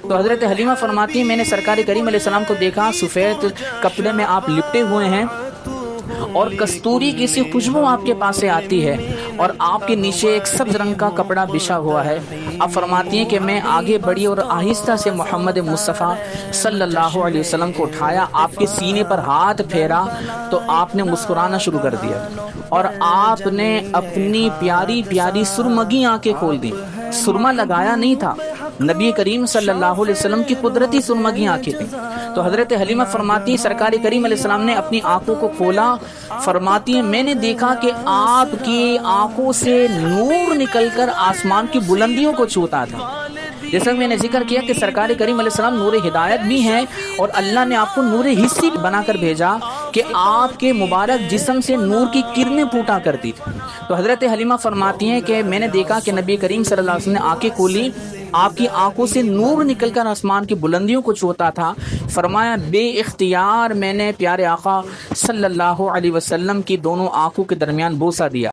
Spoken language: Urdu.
تو حضرت حلیمہ فرماتی ہیں میں نے سرکار کریم علیہ السلام کو دیکھا، سفید کپڑے میں آپ لپٹے ہوئے ہیں اور کستوری کی سی خوشبو آپ کے پاس سے آتی ہے، اور آپ کے نیچے ایک سبز رنگ کا کپڑا بچھا ہوا ہے۔ اب فرماتی ہیں کہ میں آگے بڑھی اور آہستہ سے محمد مصطفیٰ صلی اللہ علیہ وسلم کو اٹھایا، آپ کے سینے پر ہاتھ پھیرا تو آپ نے مسکرانا شروع کر دیا، اور آپ نے اپنی پیاری پیاری سرمگی آنکھیں کھول دی۔ سرما لگایا نہیں تھا، نبی کریم صلی اللہ علیہ وسلم کی قدرتی سرمگی آنکھیں تھیں۔ تو حضرت حلیمہ فرماتی ہیں سرکار کریم علیہ السلام نے اپنی آنکھوں کو کھولا، فرماتی ہیں میں نے دیکھا کہ آپ کی آنکھوں سے نور نکل کر آسمان کی بلندیوں کو چھوتا تھا۔ جیسا میں نے ذکر کیا کہ سرکار کریم علیہ السلام نور ہدایت بھی ہیں، اور اللہ نے آپ کو نور حسی بنا کر بھیجا کہ آپ کے مبارک جسم سے نور کی کرنیں پھوٹا کرتی تھی۔ تو حضرت حلیمہ فرماتی ہیں کہ میں نے دیکھا کہ نبی کریم صلی اللہ علیہ وسلم نے آنکھیں کھولی، آپ کی آنکھوں سے نور نکل کر آسمان کی بلندیوں کو چھوتا تھا۔ فرمایا بے اختیار میں نے پیارے آقا صلی اللہ علیہ وسلم کی دونوں آنکھوں کے درمیان بوسہ دیا۔